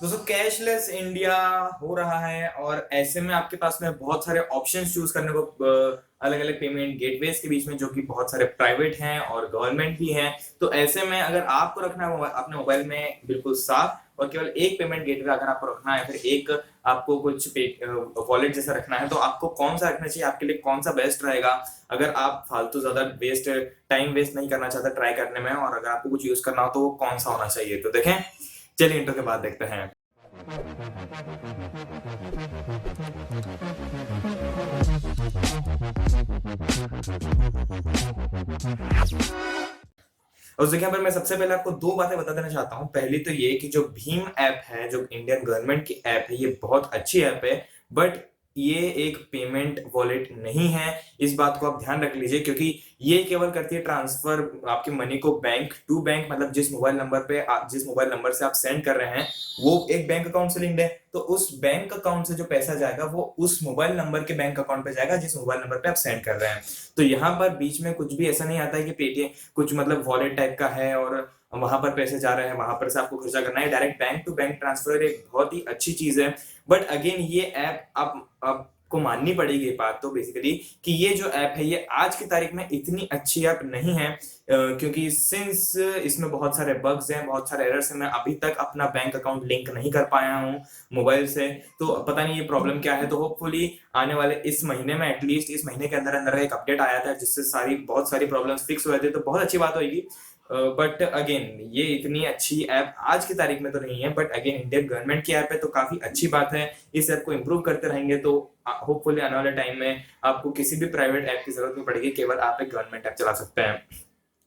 दोस्तों cashless India हो रहा है और ऐसे में आपके पास में बहुत सारे ऑप्शंस चूज करने को अलग अलग पेमेंट गेटवेज के बीच में जो कि बहुत सारे प्राइवेट हैं और गवर्नमेंट भी हैं। तो ऐसे में अगर आपको रखना है अपने मोबाइल में बिल्कुल साफ और केवल एक पेमेंट गेटवे अगर आपको रखना है, फिर एक आपको कुछ वॉलेट जैसा रखना है, तो आपको कौन सा रखना चाहिए, आपके लिए कौन सा बेस्ट रहेगा? अगर आप फालतू ज्यादा टाइम वेस्ट नहीं करना चाहते ट्राई करने में, और अगर आपको कुछ यूज करना हो तो वो कौन सा होना चाहिए, तो देखें। चलिए इंट्रो के बाद देखते हैं। और देखिए, पर मैं सबसे पहले आपको दो बातें बता देना चाहता हूँ। पहली तो ये कि जो भीम ऐप है, जो इंडियन गवर्नमेंट की ऐप है, ये बहुत अच्छी ऐप है, बट ये एक पेमेंट वॉलेट नहीं है। इस बात को आप ध्यान रख लीजिए, क्योंकि ये केवल करती है ट्रांसफर आपके मनी को बैंक टू बैंक, मतलब जिस मोबाइल नंबर से आप सेंड कर रहे हैं वो एक बैंक अकाउंट से लिंक्ड है, तो उस बैंक अकाउंट से जो पैसा जाएगा वो उस मोबाइल नंबर के बैंक अकाउंट पे जाएगा जिस मोबाइल नंबर पे आप सेंड कर रहे हैं। तो यहाँ पर बीच में कुछ भी ऐसा नहीं आता है कि पेटीएम कुछ मतलब वॉलेट टाइप का है और वहां पर पैसे जा रहे हैं, वहां पर से आपको खर्चा करना है। Direct bank to bank transfer एक बहुत ही अच्छी चीज है। बट अगेन ये ऐप आपको माननी पड़ेगी ये बात तो बेसिकली कि ये जो ऐप है ये आज की तारीख में इतनी अच्छी ऐप नहीं है, क्योंकि सिंस इसमें बहुत सारे बग्स हैं, बहुत सारे एरर्स हैं। मैं अभी तक अपना बैंक अकाउंट लिंक नहीं कर पाया हूँ मोबाइल से, तो पता नहीं ये प्रॉब्लम क्या है। तो होपफुली आने वाले इस महीने में, एटलीस्ट इस महीने के अंदर अंदर एक अपडेट आया था जिससे बहुत सारी प्रॉब्लम्स फिक्स हुए थे, तो बहुत अच्छी बात होगी। बट अगेन ये इतनी अच्छी ऐप आज की तारीख में तो नहीं है, बट अगेन इंडियन गवर्नमेंट की ऐप है तो काफी अच्छी बात है। इस ऐप को इम्प्रूव करते रहेंगे तो होपफुली आने वाले टाइम में आपको किसी भी प्राइवेट ऐप की जरूरत नहीं पड़ेगी, केवल आप एक गवर्नमेंट ऐप चला सकते हैं।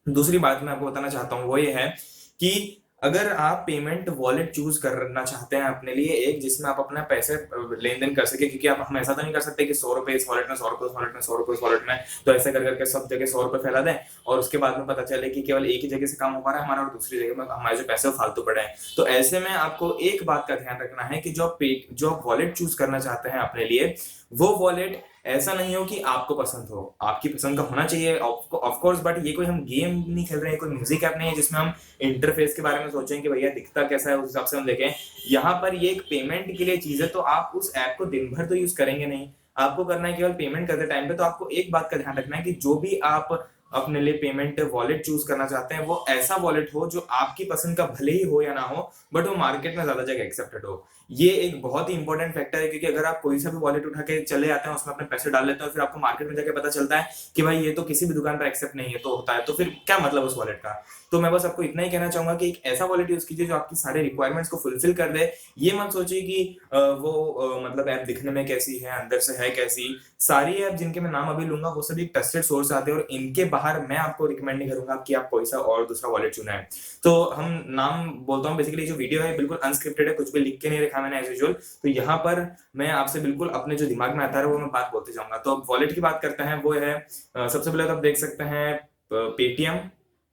दूसरी बात मैं आपको बताना चाहता हूँ वो ये है कि अगर आप पेमेंट वॉलेट चूज करना चाहते हैं अपने लिए, एक जिसमें आप अपना पैसे लेन देन कर सके, क्योंकि आप हम ऐसा तो नहीं कर सकते कि 100 रुपए इस वॉलेट में, 100 रुपए इस वॉलेट में, 100 रुपए इस वॉलेट में, तो ऐसे कर करके सब जगह 100 रुपए फैला दें और उसके बाद में पता चले कि केवल एक ही जगह से काम हो पा रहा है हमारा और दूसरी जगह में हमारे जो पैसे फालतू पड़े हैं। तो ऐसे में आपको एक बात का ध्यान रखना है कि जो आप वॉलेट चूज करना चाहते हैं अपने लिए, वो वॉलेट ऐसा नहीं हो कि आपको पसंद हो, आपकी पसंद का होना चाहिए ऑफ कोर्स, बट ये कोई हम गेम नहीं खेल रहे हैं, कोई म्यूजिक ऐप नहीं है जिसमें हम इंटरफेस के बारे में सोचें कि भैया दिखता कैसा है उस हिसाब से हम देखें। यहाँ पर ये एक पेमेंट के लिए चीज है, तो आप उस ऐप को दिन भर तो यूज करेंगे नहीं, आपको करना है केवल पेमेंट करते टाइम पे। तो आपको एक बात का ध्यान रखना है कि जो भी आप अपने लिए पेमेंट वॉलेट चूज करना चाहते हैं वो ऐसा वॉलेट हो जो आपकी पसंद का भले ही हो या ना हो, बट वो मार्केट में ज्यादा जगह एक्सेप्टेड हो। ये एक बहुत ही इंपॉर्टेंट फैक्टर है, क्योंकि अगर आप कोई सा भी वॉलेट उठा के चले जाते हैं, उसमें अपने पैसे डाल लेते हैं, फिर आपको मार्केट में जाके पता चलता है कि भाई ये तो किसी भी दुकान पर एक्सेप्ट नहीं है, तो होता है, तो फिर क्या मतलब उस वॉलेट का? तो मैं बस आपको इतना ही कहना चाहूंगा कि एक ऐसा वॉलेट यूज कीजिए जो आपकी सारे रिक्वायरमेंट्स को फुलफिल कर दे। ये मत सोचिए कि मतलब ऐप दिखने में कैसी है, अंदर से है कैसी। सारी ऐप जिनके मैं नाम अभी लूंगा वो सभी ट्रस्टेड सोर्स आते हैं और इनके बाहर मैं आपको रिकमेंड नहीं करूंगा कि आप कोई सा और दूसरा वॉलेट चुना है। तो हम नाम बोलता हूँ, बेसिकली जो वीडियो है बिल्कुल अनस्क्रिप्टेड है, कुछ भी लिख के नहीं रखा मैंने एज यूजुअल। तो यहाँ पर मैं आपसे बिल्कुल अपने जो दिमाग में आता है वो मैं बात बोलते जाऊंगा। तो अब वॉलेट की बात करते हैं, वो है सबसे पहले तो आप देख सकते हैं पेटीएम,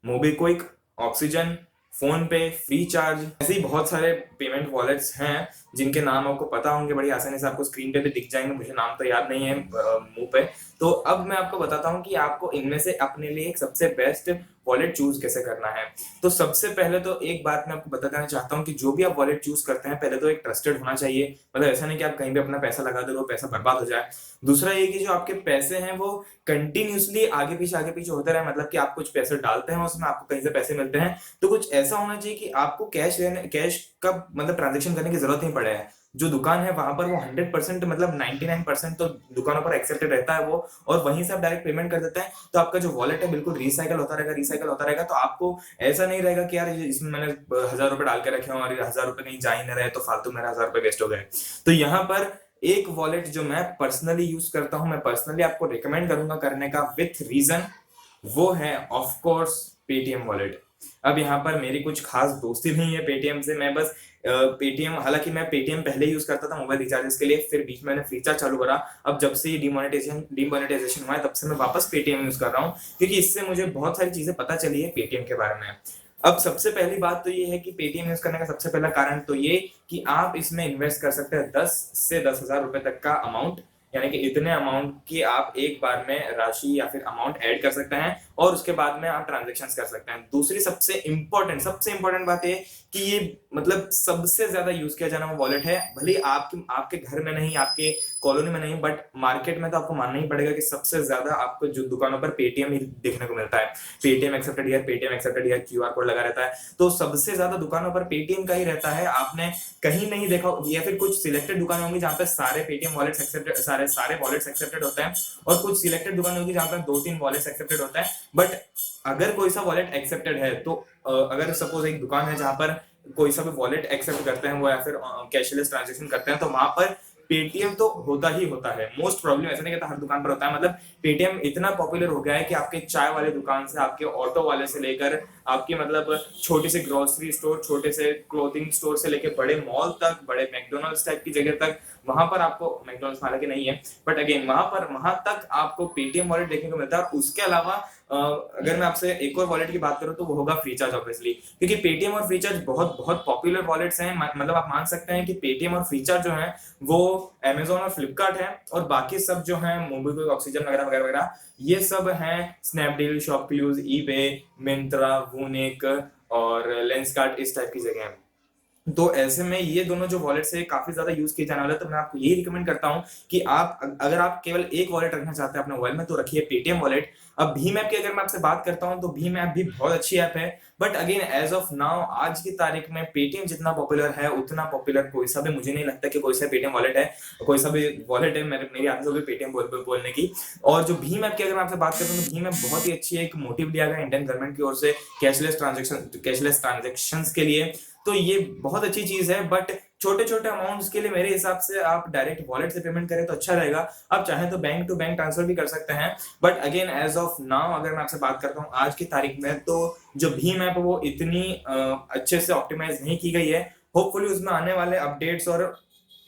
मोबीक्विक, ऑक्सीजन, फोन पे, फ्री चार्ज, ऐसे ही बहुत सारे पेमेंट वॉलेट्स हैं जिनके नाम आपको पता होंगे, बड़ी आसानी से आपको स्क्रीन पे भी दिख जाएंगे, मुझे नाम तो याद नहीं है मुंह पे। तो अब मैं आपको बताता हूँ कि आपको इनमें से अपने लिए एक सबसे बेस्ट वॉलेट चूज कैसे करना है। तो सबसे पहले तो एक बात मैं आपको बता देना चाहता हूँ कि जो भी आप वॉलेट चूज करते हैं पहले तो एक ट्रस्टेड होना चाहिए, मतलब ऐसा नहीं कि आप कहीं भी अपना पैसा लगा दो, पैसा बर्बाद हो जाए। दूसरा ये कि जो आपके पैसे हैं वो कंटिन्यूसली आगे पीछे होते रहे, मतलब कि आप कुछ पैसे डालते हैं उसमें आपको कहीं से पैसे मिलते हैं, तो कुछ ऐसा होना चाहिए कि आपको कैश का मतलब ट्रांजेक्शन करने की जरूरत नहीं पड़े। जो दुकान है वहां पर वो 100% मतलब 99% तो दुकानों पर एक्सेप्टेड रहता है वो, और वहीं से आप डायरेक्ट पेमेंट कर देते हैं, तो आपका जो वॉलेट है बिल्कुल रिसाइकल होता रहेगा। तो आपको ऐसा नहीं रहेगा कि यार इसमें मैंने 1,000 रुपए डाल के रखे हो और 1,000 रुपए कहीं जा ही नहीं रहे तो फालतू मेरा 1,000 रुपए वेस्ट हो गए। तो यहाँ पर एक वॉलेट जो मैं पर्सनली यूज करता हूं, मैं पर्सनली आपको रिकमेंड करूंगा करने का विथ रीजन, वो है ऑफ कोर्स पेटीएम वॉलेट। अब यहाँ पर मेरी कुछ खास दोस्ती नहीं है पेटीएम से, मैं बस पेटीएम, हालांकि मैं पेटीएम पहले यूज करता था मोबाइल रिचार्जेस के लिए, फिर बीच में मैंने फ्री चार्ज चालू करा। अब जब से ये डिमोनेटाइजेशन हुआ है तब से मैं वापस पेटीएम यूज कर रहा हूँ, क्योंकि इससे मुझे बहुत सारी चीजें पता चली है पेटीएम के बारे में। अब सबसे पहली बात तो ये है कि पेटीएम यूज करने का सबसे पहला कारण तो ये कि आप इसमें इन्वेस्ट कर सकते हैं 10 से 10,000 रुपए तक का अमाउंट, यानी कि इतने अमाउंट की आप एक बार में राशि या फिर अमाउंट ऐड कर सकते हैं और उसके बाद में आप ट्रांजेक्शन कर सकते हैं। दूसरी सबसे इंपॉर्टेंट बात है कि ये मतलब सबसे ज्यादा यूज किया जाना वो वॉलेट है। भले ही आपके आपके घर में नहीं, आपके कॉलोनी में नहीं, बट मार्केट में तो आपको मानना ही पड़ेगा कि सबसे ज्यादा आपको जो दुकानों पर पेटीएम ही देखने को मिलता है। Paytm accepted here, Paytm accepted here, QR code लगा रहता है, तो सबसे ज्यादा दुकानों पर पेटीएम का ही रहता है। आपने कहीं नहीं देखा, या फिर कुछ सिलेक्टेड दुकानें होंगी जहां पे सारे पेटीएम वॉलेट्स एक्सेप्टेड, सारे सारे वॉलेट्स एक्सेप्टेड होते हैं, और कुछ सिलेक्टेड दुकानें होंगी जहां पर 2-3 वॉलेट्स एक्सेप्टेड होता है। बट अगर कोई सा वॉलेट एक्सेप्टेड है, तो अगर सपोज एक दुकान है जहां पर कोई सा भी वॉलेट एक्सेप्ट करते हैं वो, या फिर कैशलेस ट्रांजेक्शन करते हैं, तो वहां पर पेटीएम तो होता ही होता है। मोस्ट प्रॉब्लम, ऐसा नहीं कहता हर दुकान पर होता है, मतलब पेटीएम इतना पॉपुलर हो गया है कि आपके चाय वाले दुकान से, आपके ऑटो वाले से लेकर, आपकी मतलब छोटे से ग्रोसरी स्टोर, छोटे से क्लोथिंग स्टोर से लेकर बड़े मॉल तक, बड़े मैकडोनल्ड्स टाइप की जगह तक, वहां पर आपको, मैकडोनल्ड्स हालांकि नहीं है, बट अगेन वहां तक आपको पेटीएम वॉलेट देखने को मिलता है। और उसके अलावा अगर मैं आपसे एक और वॉलेट की बात करूं तो वो होगा फ्रीचार्ज, ऑब्वियसली, क्योंकि पेटीएम और फ्रीचार्ज बहुत बहुत पॉपुलर वॉलेट्स हैं। मतलब आप मान सकते हैं कि पेटीएम और फ्रीचार्ज जो है वो अमेजोन और फ्लिपकार्ट है, और बाकी सब जो है मोबिक्विक, ऑक्सीजन वगैरह वगैरह वगैरह, ये सब हैं Snapdeal, ShopClues, eBay, Myntra, Voonik और लेंसकार्ट, इस टाइप की जगह है। तो ऐसे में ये दोनों जो वॉलेट्स है काफी ज्यादा यूज किए जाने वाले हैं, तो मैं आपको यही रिकमेंड करता हूं कि आप अगर आप केवल एक वॉलेट रखना चाहते हैं अपने मोबाइल में, तो रखिए पेटीएम वॉलेट। अब भीम ऐप की अगर मैं आपसे बात करता हूं तो भीम ऐप भी बहुत अच्छी ऐप है, but again as of now, आज की तारीख में पेटीएम जितना पॉपुलर है उतना पॉपुलर कोई सा भी, मुझे नहीं लगता कि कोई सा पेटीएम वॉलेट है, कोई सा भी वॉलेट है मेरी आदत होगी पेटीएम बोलने की। और जो भीम ऐप की अगर मैं आपसे बात करता हूँ, तो भीम ऐप बहुत ही अच्छी है, एक मोटिव दिया गया इंडियन गवर्नमेंट की ओर से कैशलेस ट्रांजेक्शन के लिए, तो ये बहुत अच्छी चीज है। बट छोटे छोटे अमाउंट्स के लिए मेरे हिसाब से आप डायरेक्ट वॉलेट से पेमेंट करें तो अच्छा रहेगा। आप चाहें तो बैंक टू बैंक ट्रांसफर भी कर सकते हैं, but again as of now अगर मैं आपसे बात करता हूँ आज की तारीख में, तो जो भीम ऐप है वो इतनी अच्छे से ऑप्टिमाइज नहीं की गई है। होपफुली उसमें आने वाले अपडेट्स और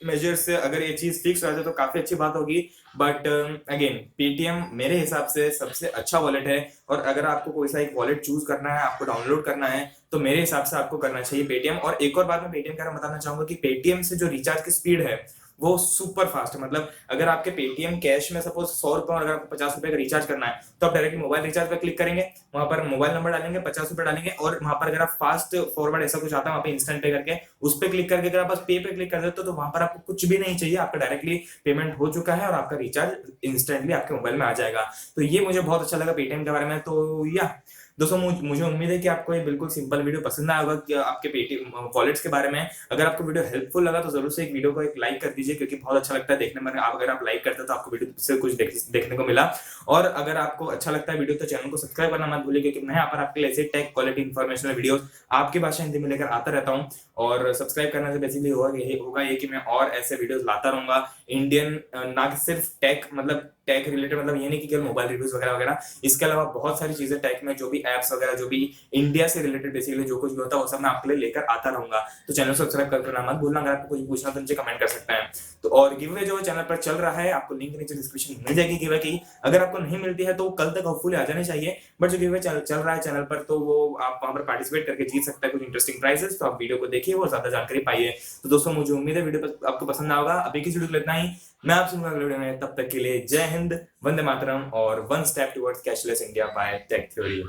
मेजर से अगर ये चीज फिक्स हो जाए तो काफी अच्छी बात होगी। बट अगेन पेटीएम मेरे हिसाब से सबसे अच्छा वॉलेट है, और अगर आपको कोई सा एक वॉलेट चूज करना है, आपको डाउनलोड करना है, तो मेरे हिसाब से आपको करना चाहिए पेटीएम। और एक और बात मैं पेटीएम का बताना चाहूंगा कि पेटीएम से जो रिचार्ज की स्पीड है वो सुपर फास्ट है। मतलब अगर आपके पेटीएम कैश में सपोज 100 रुपए और अगर आपको 50 रुपए का रिचार्ज करना है, तो आप डायरेक्टली मोबाइल रिचार्ज पर क्लिक करेंगे, वहां पर मोबाइल नंबर डालेंगे, 50 रुपए डालेंगे, और वहां पर अगर आप फास्ट फॉरवर्ड ऐसा कुछ आता है वहां पे इंस्टेंट पे करके, उस पर क्लिक करके अगर आप बस पे पे क्लिक कर देते हो, तो वहां पर आपको कुछ भी नहीं चाहिए, आपका डायरेक्टली पेमेंट हो चुका है और आपका रिचार्ज इंस्टेंटली आपके मोबाइल में आ जाएगा। तो ये मुझे बहुत अच्छा लगा पेटीएम के बारे में। तो या दोस्तों, मुझे उम्मीद है कि आपको ये बिल्कुल सिंपल वीडियो पसंद आया होगा कि आपके पेटीएम वॉलेट्स के बारे में। अगर आपको वीडियो हेल्पफुल लगा तो जरूर से एक वीडियो को एक लाइक कर दीजिए, क्योंकि बहुत अच्छा लगता है देखने में। अगर आप लाइक करते हो तो आपको वीडियो से कुछ देखने को मिला। और अगर आपको अच्छा लगता है वीडियो तो चैनल को सब्सक्राइब करना मत भूलिए, क्योंकि मैं यहाँ पर आपके लिए ऐसे टेक क्वालिटी इन्फॉर्मेशनल वीडियो आपकी भाषा हिंदी में लेकर आता रहता हूँ। और सब्सक्राइब करने से बेसिकली होगा ये कि मैं और ऐसे वीडियोस लाता रहूंगा इंडियन, ना कि सिर्फ टेक, मतलब टेक रिलेटेड, मतलब ये नहीं कि केवल मोबाइल रिव्यूज वगैरह वगैरह, इसके अलावा बहुत सारी चीजें टेक में, जो भी एप्स वगैरह, जो भी इंडिया से रिलेटेड बेसिकली जो कुछ भी होता है वो सब मैं आपके लिए लेकर आता रहूंगा। तो चैनल सब्सक्राइब करना मत भूलना। अगर आपको कुछ पूछना तो नीचे कमेंट कर सकते हैं। तो और गिव अवे जो चैनल पर चल रहा है, आपको लिंक नीचे डिस्क्रिप्शन में मिल जाएगी गिव अवे की। अगर आपको नहीं मिलती है तो कल तक होपफुली आ जानी चाहिए, बट जो गिव अवे चल रहा है चैनल पर, तो वो आप वहां पर पार्टिसिपेट करके जीत सकते हैं कुछ इंटरेस्टिंग प्राइजेस। तो आप वीडियो को देखिए और ज्यादा जानकारी पाइए। तो दोस्तों, मुझे उम्मीद है वीडियो आपको पसंद आएगा। अभी की वीडियो को इतना ही, मैं आपसे मिलूंगा अगले वीडियो में। तब तक के लिए जय हिंद, वंदे मातरम और one step towards cashless India by tech theory.